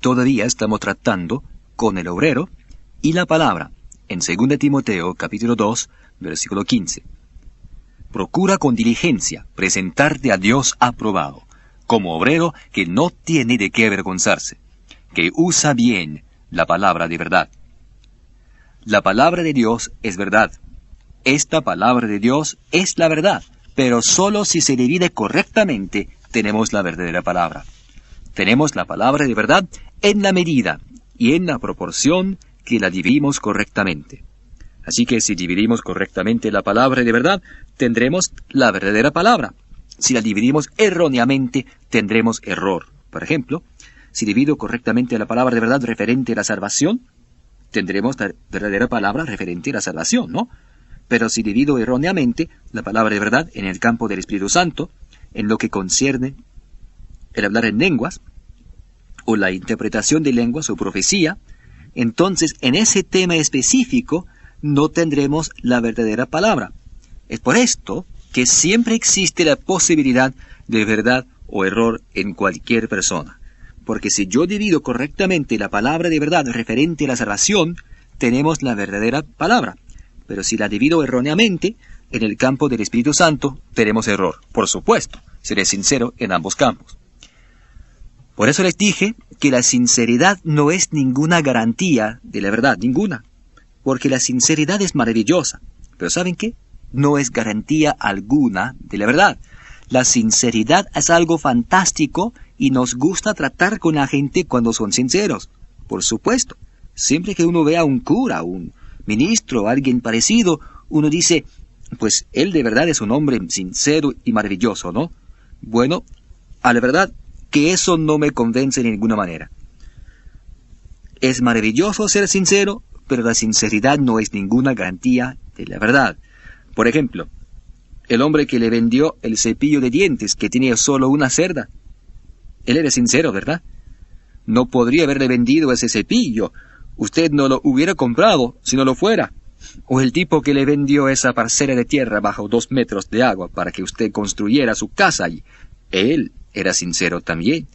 todavía estamos tratando con el obrero y la palabra, en 2 Timoteo capítulo 2, versículo 15. Procura con diligencia presentarte a Dios aprobado, como obrero que no tiene de qué avergonzarse, que usa bien la palabra de verdad. La palabra de Dios es verdad. Esta palabra de Dios es la verdad, pero solo si se divide correctamente tenemos la verdadera palabra. Tenemos la palabra de verdad en la medida y en la proporción que la dividimos correctamente. Así que si dividimos correctamente la palabra de verdad, tendremos la verdadera palabra. Si la dividimos erróneamente, tendremos error. Por ejemplo, si divido correctamente la palabra de verdad referente a la salvación, tendremos la verdadera palabra referente a la salvación, ¿no? Pero si divido erróneamente la palabra de verdad en el campo del Espíritu Santo, en lo que concierne el hablar en lenguas, o la interpretación de lenguas o profecía, entonces en ese tema específico no tendremos la verdadera palabra. Es por esto que siempre existe la posibilidad de verdad o error en cualquier persona. Porque si yo divido correctamente la palabra de verdad referente a la salvación, tenemos la verdadera palabra. Pero si la divido erróneamente, en el campo del Espíritu Santo, tenemos error. Por supuesto, seré sincero en ambos campos. Por eso les dije que la sinceridad no es ninguna garantía de la verdad, ninguna. Porque la sinceridad es maravillosa. Pero ¿saben qué? No es garantía alguna de la verdad. La sinceridad es algo fantástico y nos gusta tratar con la gente cuando son sinceros. Por supuesto, siempre que uno vea a un cura, un ministro, alguien parecido, uno dice, pues él de verdad es un hombre sincero y maravilloso, ¿no? Bueno, a la verdad que eso no me convence de ninguna manera. Es maravilloso ser sincero, pero la sinceridad no es ninguna garantía de la verdad. Por ejemplo, el hombre que le vendió el cepillo de dientes que tenía solo una cerda, él era sincero, ¿verdad? No podría haberle vendido ese cepillo. Usted no lo hubiera comprado si no lo fuera. O el tipo que le vendió esa parcela de tierra bajo 2 metros de agua para que usted construyera su casa allí. Él era sincero también.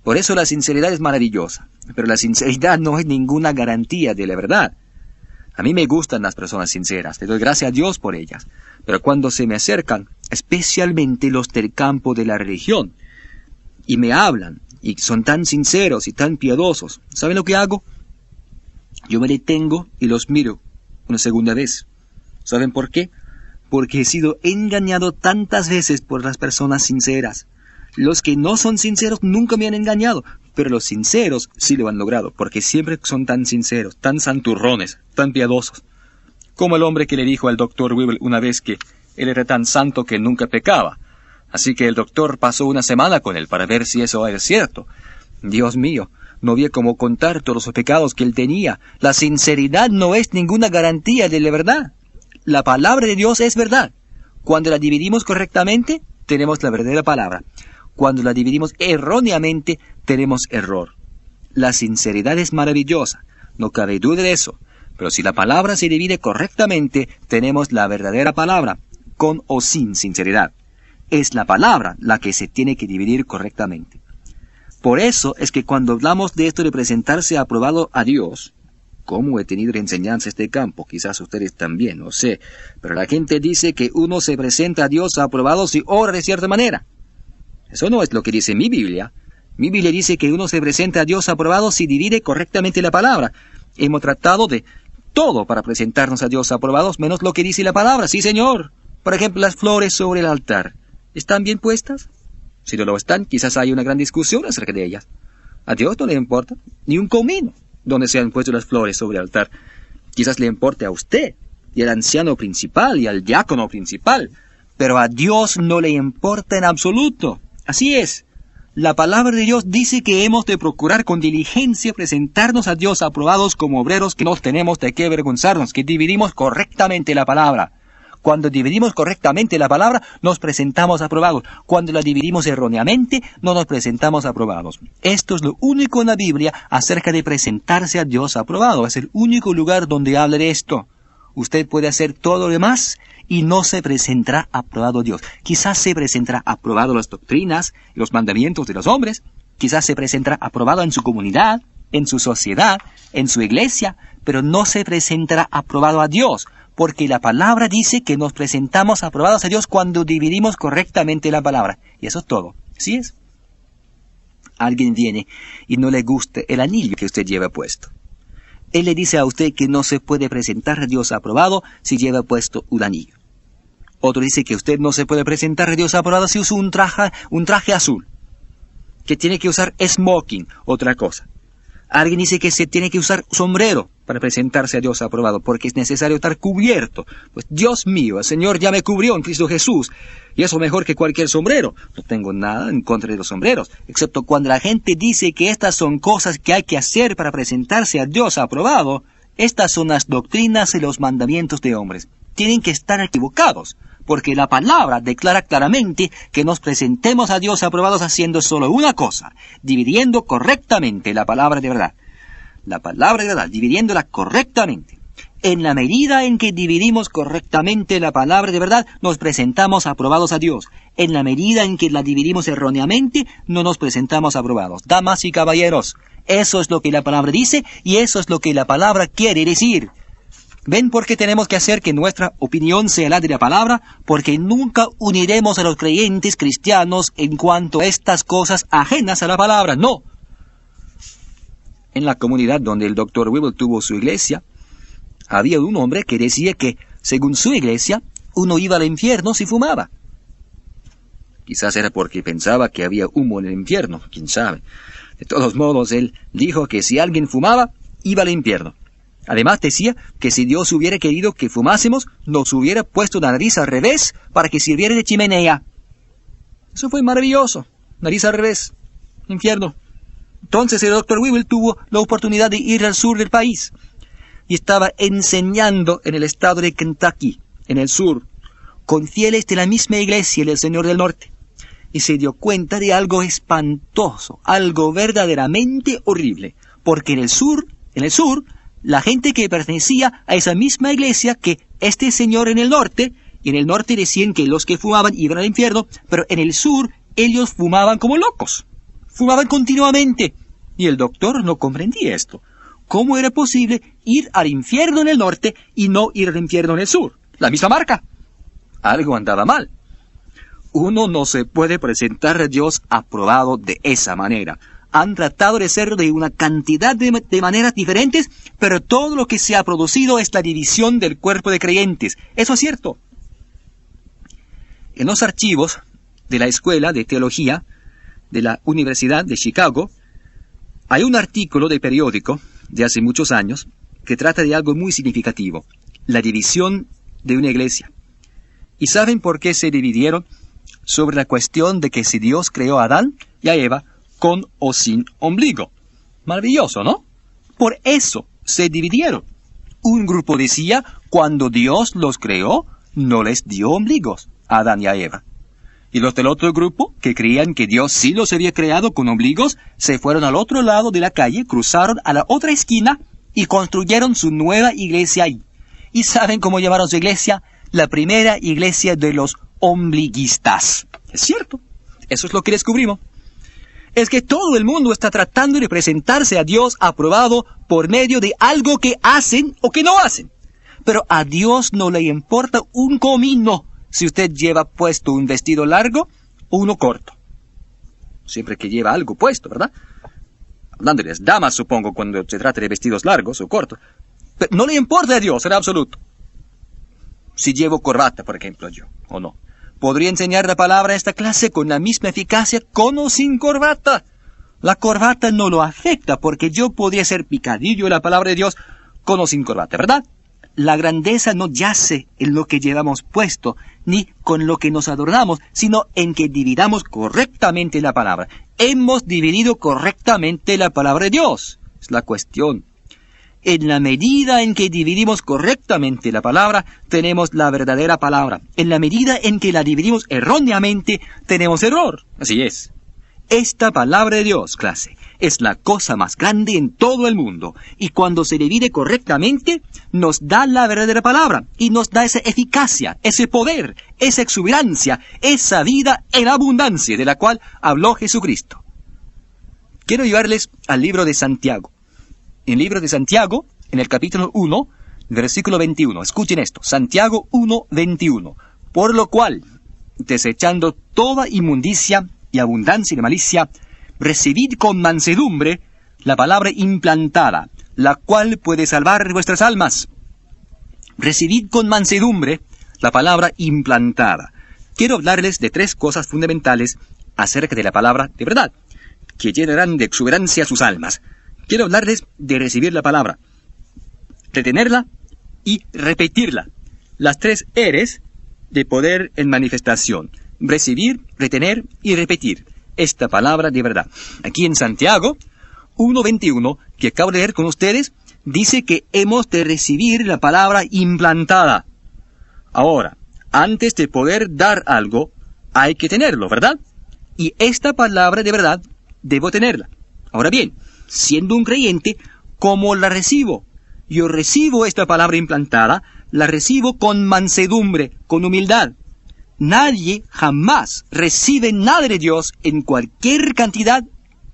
Por eso la sinceridad es maravillosa. Pero la sinceridad no es ninguna garantía de la verdad. A mí me gustan las personas sinceras. Le doy gracias a Dios por ellas. Pero cuando se me acercan, especialmente los del campo de la religión, y me hablan, y son tan sinceros y tan piadosos, ¿saben lo que hago? Yo me detengo y los miro una segunda vez. ¿Saben por qué? Porque he sido engañado tantas veces por las personas sinceras. Los que no son sinceros nunca me han engañado, pero los sinceros sí lo han logrado, porque siempre son tan sinceros, tan santurrones, tan piadosos. Como el hombre que le dijo al doctor Weibel una vez que él era tan santo que nunca pecaba. Así que el doctor pasó una semana con él para ver si eso era cierto. Dios mío, no había cómo contar todos los pecados que él tenía. La sinceridad no es ninguna garantía de la verdad. La palabra de Dios es verdad. Cuando la dividimos correctamente, tenemos la verdadera palabra. Cuando la dividimos erróneamente, tenemos error. La sinceridad es maravillosa, no cabe duda de eso. Pero si la palabra se divide correctamente, tenemos la verdadera palabra, con o sin sinceridad. Es la palabra la que se tiene que dividir correctamente. Por eso es que cuando hablamos de esto de presentarse aprobado a Dios, como he tenido enseñanza en este campo, quizás ustedes también, no sé, pero la gente dice que uno se presenta a Dios aprobado si ora de cierta manera. Eso no es lo que dice mi Biblia. Mi Biblia dice que uno se presenta a Dios aprobado si divide correctamente la palabra. Hemos tratado de todo para presentarnos a Dios aprobados, menos lo que dice la palabra. Sí, Señor. Por ejemplo, las flores sobre el altar. ¿Están bien puestas? Si no lo están, quizás haya una gran discusión acerca de ellas. A Dios no le importa ni un comino donde se han puesto las flores sobre el altar. Quizás le importe a usted, y al anciano principal, y al diácono principal. Pero a Dios no le importa en absoluto. Así es. La palabra de Dios dice que hemos de procurar con diligencia presentarnos a Dios aprobados como obreros que no tenemos de qué avergonzarnos, que dividimos correctamente la palabra. Cuando dividimos correctamente la palabra, nos presentamos aprobados. Cuando la dividimos erróneamente, no nos presentamos aprobados. Esto es lo único en la Biblia acerca de presentarse a Dios aprobado. Es el único lugar donde habla de esto. Usted puede hacer todo lo demás y no se presentará aprobado Dios. Quizás se presentará aprobado las doctrinas y los mandamientos de los hombres, Quizás se presentará aprobado en su comunidad, en su sociedad, en su iglesia, pero no se presentará aprobado a Dios, porque la palabra dice que nos presentamos aprobados a Dios cuando dividimos correctamente la palabra. Y eso es todo. ¿Sí es? Alguien viene y no le gusta el anillo que usted lleva puesto. Él le dice a usted que no se puede presentar a Dios aprobado si lleva puesto un anillo. Otro dice que usted no se puede presentar a Dios aprobado si usa un traje azul, que tiene que usar smoking, otra cosa. Alguien dice que se tiene que usar sombrero para presentarse a Dios aprobado, porque es necesario estar cubierto. Pues Dios mío, el Señor ya me cubrió en Cristo Jesús, y eso mejor que cualquier sombrero. No tengo nada en contra de los sombreros, excepto cuando la gente dice que estas son cosas que hay que hacer para presentarse a Dios aprobado. Estas son las doctrinas y los mandamientos de hombres. Tienen que estar equivocados, porque la palabra declara claramente que nos presentemos a Dios aprobados haciendo solo una cosa, dividiendo correctamente la palabra de verdad. La palabra de verdad, dividiéndola correctamente. En la medida en que dividimos correctamente la palabra de verdad, nos presentamos aprobados a Dios. En la medida en que la dividimos erróneamente, no nos presentamos aprobados. Damas y caballeros, eso es lo que la palabra dice y eso es lo que la palabra quiere decir. ¿Ven por qué tenemos que hacer que nuestra opinión sea la de la palabra? Porque nunca uniremos a los creyentes cristianos en cuanto a estas cosas ajenas a la palabra. No. En la comunidad donde el Dr. Weevil tuvo su iglesia, había un hombre que decía que, según su iglesia, uno iba al infierno si fumaba. Quizás era porque pensaba que había humo en el infierno, quién sabe. De todos modos, él dijo que si alguien fumaba, iba al infierno. Además decía que si Dios hubiera querido que fumásemos, nos hubiera puesto la nariz al revés para que sirviera de chimenea. Eso fue maravilloso. Nariz al revés. Infierno. Entonces el Dr. Weevil tuvo la oportunidad de ir al sur del país. Y estaba enseñando en el estado de Kentucky, en el sur, con fieles de la misma iglesia del Señor del Norte. Y se dio cuenta de algo espantoso, algo verdaderamente horrible. Porque en el sur, la gente que pertenecía a esa misma iglesia que este señor en el norte, y en el norte decían que los que fumaban iban al infierno, pero en el sur ellos fumaban como locos. Fumaban continuamente. Y el doctor no comprendía esto. ¿Cómo era posible ir al infierno en el norte y no ir al infierno en el sur? La misma marca. Algo andaba mal. Uno no se puede presentar a Dios aprobado de esa manera. Han tratado de hacerlo de una cantidad de maneras diferentes, pero todo lo que se ha producido es la división del cuerpo de creyentes. Eso es cierto. En los archivos de la Escuela de Teología de la Universidad de Chicago, hay un artículo de periódico de hace muchos años que trata de algo muy significativo, la división de una iglesia. ¿Y saben por qué se dividieron? Sobre la cuestión de que si Dios creó a Adán y a Eva con o sin ombligo. Maravilloso, ¿no? Por eso se dividieron. Un grupo decía, cuando Dios los creó, no les dio ombligos a Adán y a Eva. Y los del otro grupo, que creían que Dios sí los había creado con ombligos, se fueron al otro lado de la calle, cruzaron a la otra esquina y construyeron su nueva iglesia ahí. ¿Y saben cómo llamaron su iglesia? La primera iglesia de los ombliguistas. Es cierto. Eso es lo que descubrimos. Es que todo el mundo está tratando de presentarse a Dios aprobado por medio de algo que hacen o que no hacen. Pero a Dios no le importa un comino si usted lleva puesto un vestido largo o uno corto. Siempre que lleva algo puesto, ¿verdad? Hablando de las damas, supongo, cuando se trata de vestidos largos o cortos. Pero no le importa a Dios en absoluto. Si llevo corbata, por ejemplo, yo, o no. Podría enseñar la palabra a esta clase con la misma eficacia con o sin corbata. La corbata no lo afecta porque yo podría ser picadillo en la palabra de Dios con o sin corbata, ¿verdad? La grandeza no yace en lo que llevamos puesto, ni con lo que nos adornamos, sino en que dividamos correctamente la palabra. Hemos dividido correctamente la palabra de Dios. Es la cuestión. En la medida en que dividimos correctamente la palabra, tenemos la verdadera palabra. En la medida en que la dividimos erróneamente, tenemos error. Así es. Esta palabra de Dios, clase, es la cosa más grande en todo el mundo. Y cuando se divide correctamente, nos da la verdadera palabra. Y nos da esa eficacia, ese poder, esa exuberancia, esa vida en abundancia de la cual habló Jesucristo. quiero llevarles al libro de Santiago. En el libro de Santiago, en el capítulo 1, versículo 21. Escuchen esto, Santiago 1, 21. Por lo cual, desechando toda inmundicia y abundancia de malicia, recibid con mansedumbre la palabra implantada, la cual puede salvar vuestras almas. Recibid con mansedumbre la palabra implantada. Quiero hablarles de 3 cosas fundamentales acerca de la palabra de verdad, que llenarán de exuberancia sus almas. Quiero hablarles de recibir la palabra, retenerla y repetirla. Las 3 R's de poder en manifestación. Recibir, retener y repetir esta palabra de verdad. Aquí en Santiago 1:21, que acabo de leer con ustedes, dice que hemos de recibir la palabra implantada. Ahora, antes de poder dar algo, hay que tenerlo, ¿verdad? Y esta palabra de verdad, debo tenerla. Ahora bien, siendo un creyente, ¿cómo la recibo? Yo recibo esta palabra implantada, la recibo con mansedumbre, con humildad. Nadie jamás recibe nada de Dios en cualquier cantidad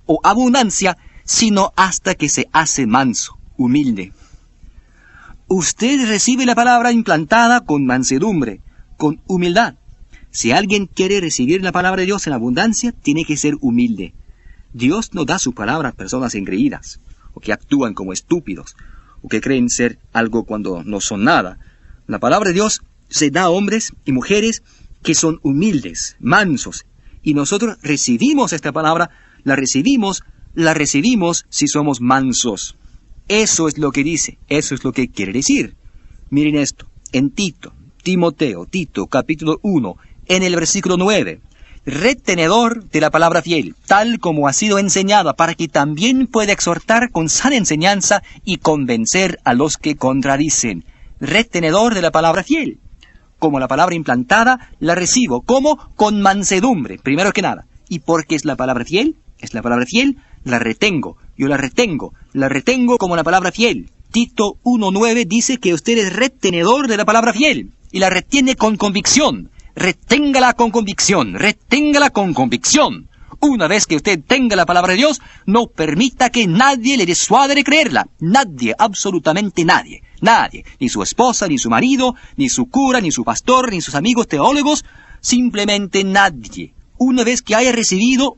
o abundancia, sino hasta que se hace manso, humilde. Usted recibe la palabra implantada con mansedumbre, con humildad. Si alguien quiere recibir la palabra de Dios en abundancia, tiene que ser humilde. Dios no da su palabra a personas engreídas, o que actúan como estúpidos, o que creen ser algo cuando no son nada. La palabra de Dios se da a hombres y mujeres que son humildes, mansos, y nosotros recibimos esta palabra, la recibimos si somos mansos. Eso es lo que dice, eso es lo que quiere decir. Miren esto, en Tito, capítulo 1, en el versículo 9. Retenedor de la palabra fiel, tal como ha sido enseñada, para que también pueda exhortar con sana enseñanza y convencer a los que contradicen. Retenedor de la palabra fiel. Como la palabra implantada, la recibo. ¿Cómo? Con mansedumbre, primero que nada. ¿Y por qué es la palabra fiel? Es la palabra fiel, la retengo. Yo la retengo como la palabra fiel. Tito 1:9 dice que usted es retenedor de la palabra fiel, y la retiene con convicción. Reténgala con convicción, reténgala con convicción. Una vez que usted tenga la palabra de Dios, no permita que nadie le disuade de creerla. Nadie, absolutamente nadie. Nadie, ni su esposa, ni su marido, ni su cura, ni su pastor, ni sus amigos teólogos, simplemente nadie. Una vez que haya recibido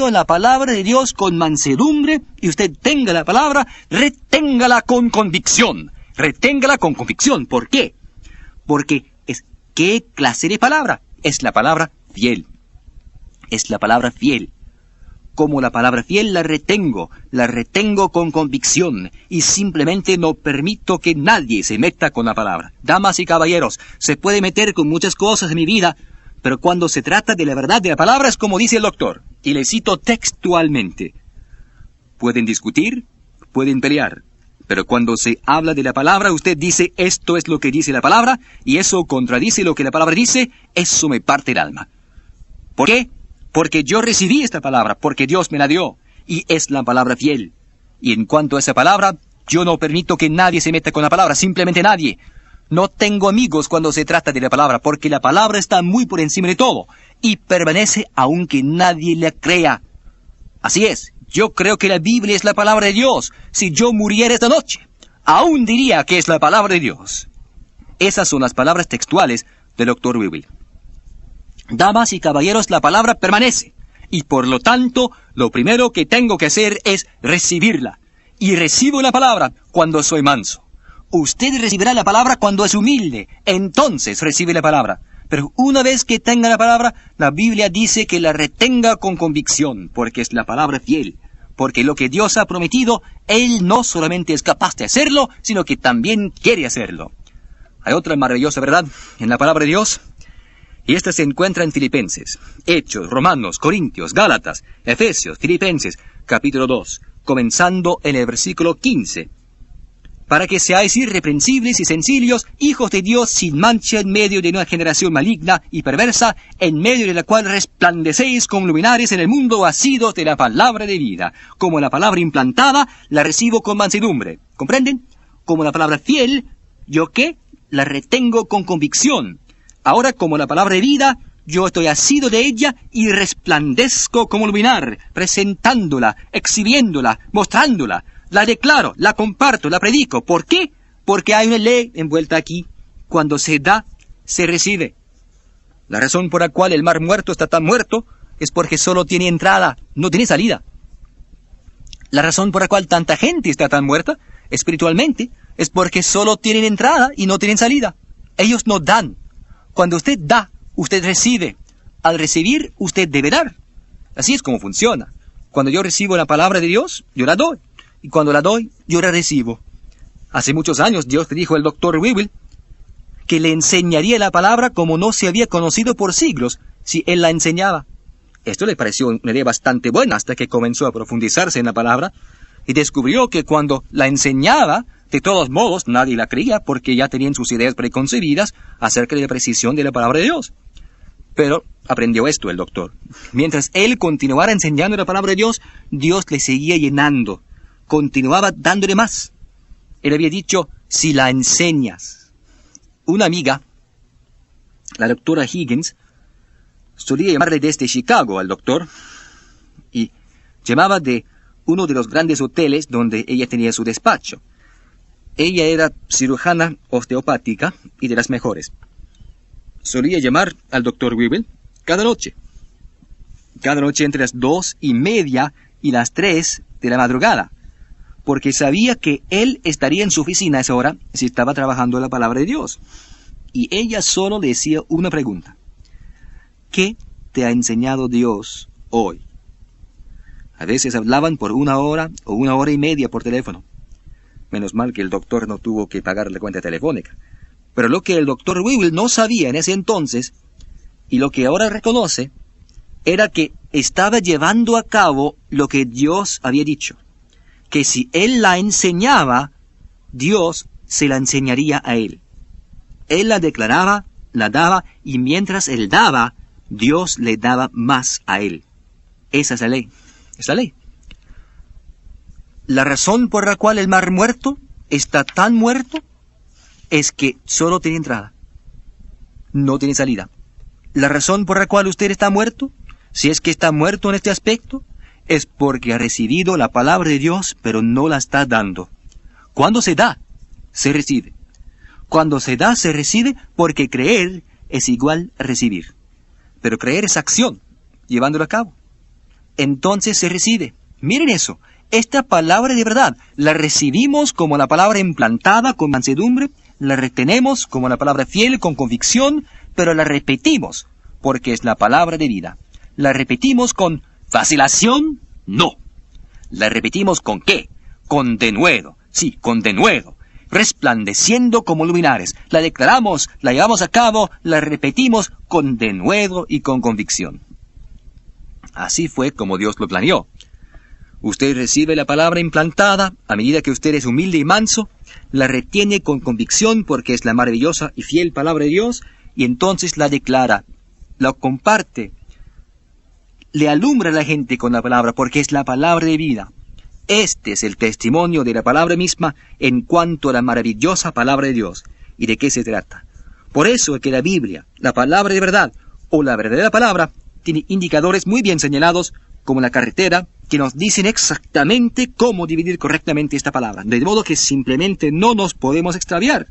la palabra de Dios con mansedumbre, y usted tenga la palabra, reténgala con convicción. Reténgala con convicción. ¿Por qué? Porque ¿qué clase de palabra? Es la palabra fiel. Es la palabra fiel. Como la palabra fiel la retengo con convicción, y simplemente no permito que nadie se meta con la palabra. Damas y caballeros, se puede meter con muchas cosas en mi vida, pero cuando se trata de la verdad de la palabra es como dice el doctor, y le cito textualmente. Pueden discutir, pueden pelear, pero cuando se habla de la palabra, usted dice, esto es lo que dice la palabra, y eso contradice lo que la palabra dice, eso me parte el alma. ¿Por qué? Porque yo recibí esta palabra, porque Dios me la dio, y es la palabra fiel. Y en cuanto a esa palabra, yo no permito que nadie se meta con la palabra, simplemente nadie. No tengo amigos cuando se trata de la palabra, porque la palabra está muy por encima de todo, y permanece aunque nadie la crea. Así es, yo creo que la Biblia es la palabra de Dios. Si yo muriera esta noche, aún diría que es la palabra de Dios. Esas son las palabras textuales del Dr. Wiwil. Damas y caballeros, la palabra permanece, y por lo tanto, lo primero que tengo que hacer es recibirla. Y recibo la palabra cuando soy manso. Usted recibirá la palabra cuando es humilde, entonces recibe la palabra. Pero una vez que tenga la palabra, la Biblia dice que la retenga con convicción, porque es la palabra fiel. Porque lo que Dios ha prometido, Él no solamente es capaz de hacerlo, sino que también quiere hacerlo. Hay otra maravillosa verdad en la palabra de Dios, y esta se encuentra en Filipenses, Hechos, Romanos, Corintios, Gálatas, Efesios, Filipenses, capítulo 2, comenzando en el versículo 15. Para que seáis irreprensibles y sencillos, hijos de Dios sin mancha en medio de una generación maligna y perversa, en medio de la cual resplandecéis como luminares en el mundo asidos de la palabra de vida. Como la palabra implantada, la recibo con mansedumbre. ¿Comprenden? Como la palabra fiel, ¿yo qué? La retengo con convicción. Ahora, como la palabra de vida, yo estoy asido de ella y resplandezco como luminar, presentándola, exhibiéndola, mostrándola. La declaro, la comparto, la predico. ¿Por qué? Porque hay una ley envuelta aquí. Cuando se da, se recibe. La razón por la cual el mar muerto está tan muerto es porque solo tiene entrada, no tiene salida. La razón por la cual tanta gente está tan muerta, espiritualmente, es porque solo tienen entrada y no tienen salida. Ellos no dan. Cuando usted da, usted recibe. Al recibir, usted debe dar. Así es como funciona. Cuando yo recibo la palabra de Dios, yo la doy. Y cuando la doy, yo la recibo. Hace muchos años Dios le dijo al Dr. Wiewel que le enseñaría la palabra como no se había conocido por siglos si él la enseñaba. Esto le pareció una idea bastante buena hasta que comenzó a profundizarse en la palabra y descubrió que cuando la enseñaba, de todos modos nadie la creía porque ya tenían sus ideas preconcebidas acerca de la precisión de la palabra de Dios. Pero aprendió esto el doctor. Mientras él continuara enseñando la palabra de Dios, Dios le seguía llenando, continuaba dándole más. Él había dicho, si la enseñas. Una amiga, la doctora Higgins, solía llamarle desde Chicago al doctor y llamaba de uno de los grandes hoteles donde ella tenía su despacho. Ella era cirujana osteopática y de las mejores. Solía llamar al doctor Wiewel cada noche entre las 2:30 y las 3 de la madrugada, porque sabía que él estaría en su oficina a esa hora si estaba trabajando la palabra de Dios. Y ella solo le decía una pregunta. ¿Qué te ha enseñado Dios hoy? A veces hablaban por 1 hora o 1:30 por teléfono. Menos mal que el doctor no tuvo que pagar la cuenta telefónica. Pero lo que el doctor Wiewel no sabía en ese entonces, y lo que ahora reconoce, era que estaba llevando a cabo lo que Dios había dicho. Que si él la enseñaba, Dios se la enseñaría a él. Él la declaraba, la daba, y mientras él daba, Dios le daba más a él. Esa es la ley. Es la ley. La razón por la cual el mar muerto está tan muerto es que solo tiene entrada. No tiene salida. La razón por la cual usted está muerto, si es que está muerto en este aspecto, es porque ha recibido la palabra de Dios, pero no la está dando. Cuando se da, se recibe. Cuando se da, se recibe porque creer es igual a recibir. Pero creer es acción, llevándolo a cabo. Entonces se recibe. Miren eso. Esta palabra de verdad la recibimos como la palabra implantada con mansedumbre, la retenemos como la palabra fiel con convicción, pero la repetimos porque es la palabra de vida. La repetimos con vacilación, no. La repetimos con ¿qué? Con denuedo. Sí, con denuedo. Resplandeciendo como luminares. La declaramos, la llevamos a cabo, la repetimos con denuedo y con convicción. Así fue como Dios lo planeó. Usted recibe la palabra implantada, a medida que usted es humilde y manso, la retiene con convicción porque es la maravillosa y fiel palabra de Dios, y entonces la declara, la comparte, le alumbra a la gente con la palabra porque es la palabra de vida. Este es el testimonio de la palabra misma en cuanto a la maravillosa palabra de Dios. ¿Y de qué se trata? Por eso es que la Biblia, la palabra de verdad, o la verdadera palabra, tiene indicadores muy bien señalados, como la carretera, que nos dicen exactamente cómo dividir correctamente esta palabra. De modo que simplemente no nos podemos extraviar,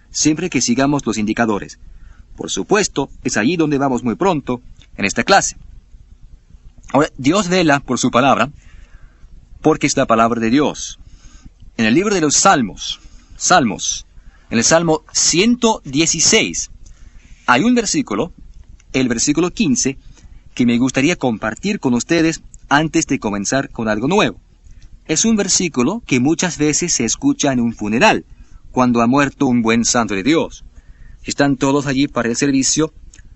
siempre que sigamos los indicadores. Por supuesto, es allí donde vamos muy pronto, en esta clase. Ahora, Dios vela por su palabra, porque es la palabra de Dios. En el libro de los Salmos, en el Salmo 116, hay un versículo, el versículo 15, que me gustaría compartir con ustedes antes de comenzar con algo nuevo. Es un versículo que muchas veces se escucha en un funeral, cuando ha muerto un buen santo de Dios. Están todos allí para el servicio,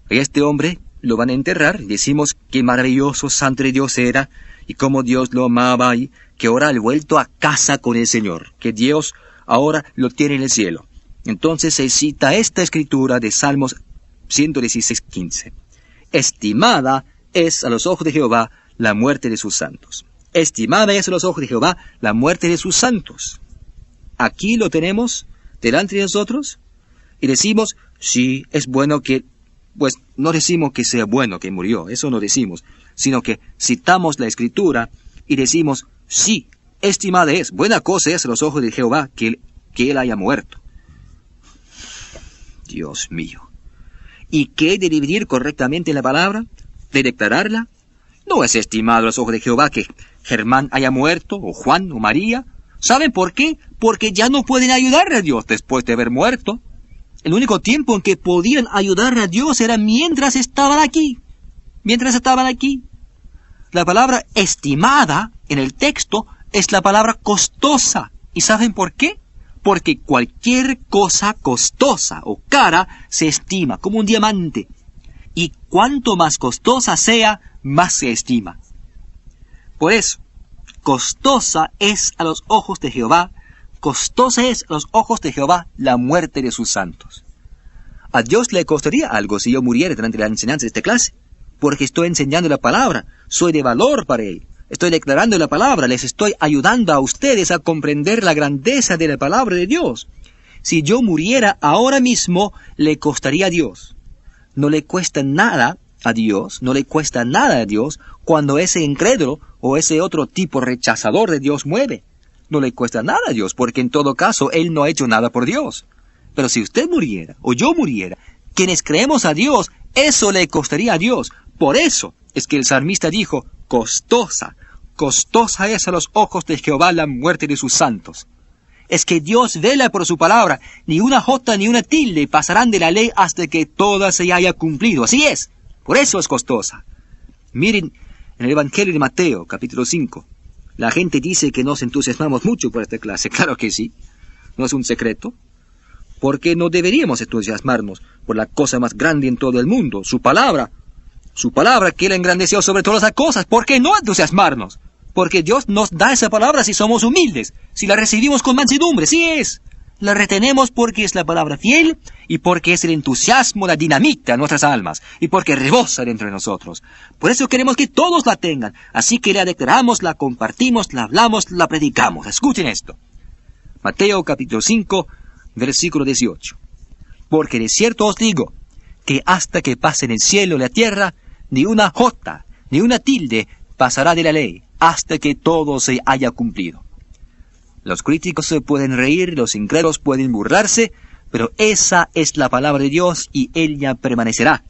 y a este hombre lo van a enterrar, y decimos qué maravilloso santo de Dios era, y cómo Dios lo amaba, y que ahora ha vuelto a casa con el Señor, que Dios ahora lo tiene en el cielo. Entonces se cita esta escritura de Salmos 116:15. Estimada es a los ojos de Jehová la muerte de sus santos. Estimada es a los ojos de Jehová la muerte de sus santos. Aquí lo tenemos delante de nosotros y decimos, sí, es bueno que pues no decimos que sea bueno que murió, eso no decimos, sino que citamos la Escritura y decimos, sí, estimada es, buena cosa es a los ojos de Jehová que él haya muerto. Dios mío. ¿Y qué de dividir correctamente la palabra? ¿De declararla? No es estimado a los ojos de Jehová que Germán haya muerto, o Juan, o María. ¿Saben por qué? Porque ya no pueden ayudarle a Dios después de haber muerto. El único tiempo en que podían ayudar a Dios era mientras estaban aquí. Mientras estaban aquí. La palabra estimada en el texto es la palabra costosa. ¿Y saben por qué? Porque cualquier cosa costosa o cara se estima como un diamante. Y cuanto más costosa sea, más se estima. Por eso, costosa es a los ojos de Jehová, costosa es a los ojos de Jehová la muerte de sus santos. A Dios le costaría algo si yo muriera durante la enseñanza de esta clase, porque estoy enseñando la palabra, soy de valor para Él. Estoy declarando la palabra, les estoy ayudando a ustedes a comprender la grandeza de la palabra de Dios. Si yo muriera ahora mismo, le costaría a Dios. No le cuesta nada a Dios, no le cuesta nada a Dios cuando ese incrédulo o ese otro tipo rechazador de Dios muere. No le cuesta nada a Dios, porque en todo caso Él no ha hecho nada por Dios. Pero si usted muriera, o yo muriera, quienes creemos a Dios, eso le costaría a Dios. Por eso es que el salmista dijo, costosa, costosa es a los ojos de Jehová la muerte de sus santos. Es que Dios vela por su palabra, ni una jota ni una tilde pasarán de la ley hasta que toda se haya cumplido. Así es, por eso es costosa. Miren, en el Evangelio de Mateo, capítulo 5, la gente dice que nos entusiasmamos mucho por esta clase. Claro que sí, no es un secreto. Porque no deberíamos entusiasmarnos por la cosa más grande en todo el mundo, su palabra que Él engrandeció sobre todas las cosas. ¿Por qué no entusiasmarnos? Porque Dios nos da esa palabra si somos humildes, si la recibimos con mansedumbre, sí es. La retenemos porque es la palabra fiel y porque es el entusiasmo, la dinamita en nuestras almas y porque rebosa dentro de nosotros. Por eso queremos que todos la tengan, así que la declaramos, la compartimos, la hablamos, la predicamos. Escuchen esto. Mateo capítulo 5, versículo 18. Porque de cierto os digo, que hasta que pasen el cielo y la tierra, ni una jota, ni una tilde pasará de la ley, hasta que todo se haya cumplido. Los críticos se pueden reír, los incrédulos pueden burlarse, pero esa es la palabra de Dios y ella permanecerá.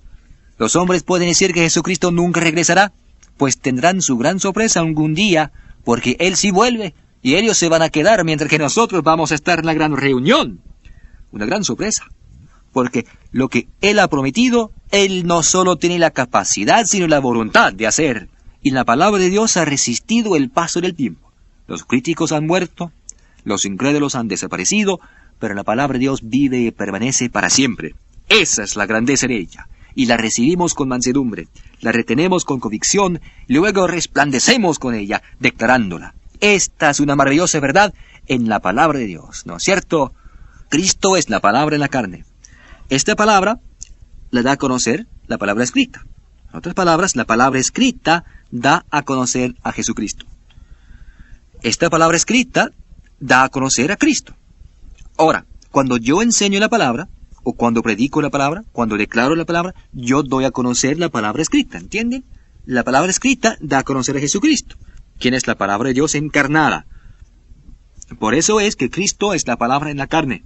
Los hombres pueden decir que Jesucristo nunca regresará, pues tendrán su gran sorpresa algún día, porque Él sí vuelve, y ellos se van a quedar mientras que nosotros vamos a estar en la gran reunión. Una gran sorpresa, porque lo que Él ha prometido, Él no solo tiene la capacidad, sino la voluntad de hacer. Y la palabra de Dios ha resistido el paso del tiempo. Los críticos han muerto, los incrédulos han desaparecido, pero la palabra de Dios vive y permanece para siempre. Esa es la grandeza de ella, y la recibimos con mansedumbre, la retenemos con convicción, y luego resplandecemos con ella, declarándola. Esta es una maravillosa verdad en la palabra de Dios, ¿no es cierto? Cristo es la palabra en la carne. Esta palabra la da a conocer la palabra escrita. En otras palabras, la palabra escrita da a conocer a Jesucristo. Esta palabra escrita da a conocer a Cristo. Ahora, cuando yo enseño la palabra, o cuando predico la palabra, cuando declaro la palabra, yo doy a conocer la palabra escrita, ¿entienden? La palabra escrita da a conocer a Jesucristo, quien es la palabra de Dios encarnada. Por eso es que Cristo es la palabra en la carne,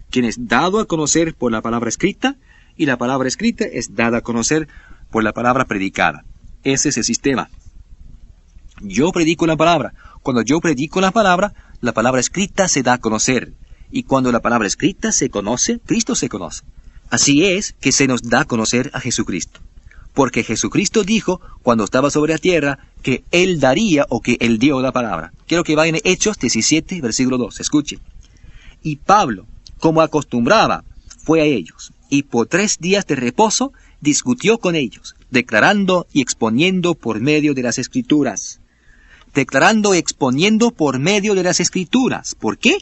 quien es dado a conocer por la palabra escrita, y la palabra escrita es dada a conocer por la palabra predicada. Ese es el sistema. Yo predico la palabra. Cuando yo predico la palabra escrita se da a conocer. Y cuando la palabra escrita se conoce, Cristo se conoce. Así es que se nos da a conocer a Jesucristo. Porque Jesucristo dijo, cuando estaba sobre la tierra, que Él daría o que Él dio la palabra. Quiero que vayan a Hechos 17, versículo 2. Escuchen. Y Pablo, como acostumbraba, fue a ellos, y por 3 días de reposo discutió con ellos, declarando y exponiendo por medio de las Escrituras. Declarando y exponiendo por medio de las Escrituras. ¿Por qué?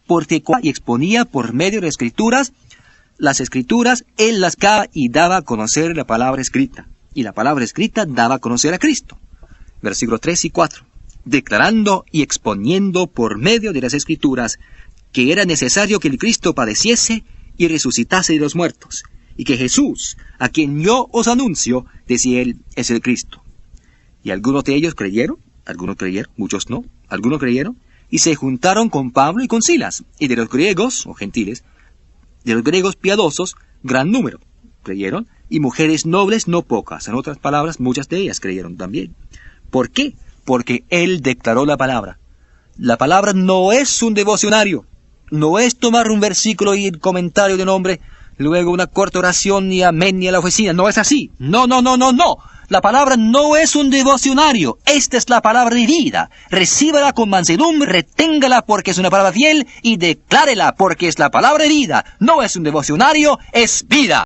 Porque cuando exponía por medio de las Escrituras, Él las daba y daba a conocer la palabra escrita. Y la palabra escrita daba a conocer a Cristo. Versículos 3 y 4. Declarando y exponiendo por medio de las Escrituras que era necesario que el Cristo padeciese y resucitase de los muertos, y que Jesús, a quien yo os anuncio, decía él, es el Cristo. Y algunos de ellos creyeron, muchos no, algunos creyeron, y se juntaron con Pablo y con Silas, y de los griegos, o gentiles, de los griegos piadosos, gran número creyeron, y mujeres nobles no pocas. En otras palabras, muchas de ellas creyeron también. ¿Por qué? Porque él declaró la palabra. La palabra no es un devocionario, no es tomar un versículo y el comentario de un hombre, luego una corta oración y amén y a la oficina. No es así. No. La palabra no es un devocionario. Esta es la palabra de vida. Recíbala con mansedumbre, reténgala porque es una palabra fiel y declárela porque es la palabra de vida. No es un devocionario, es vida.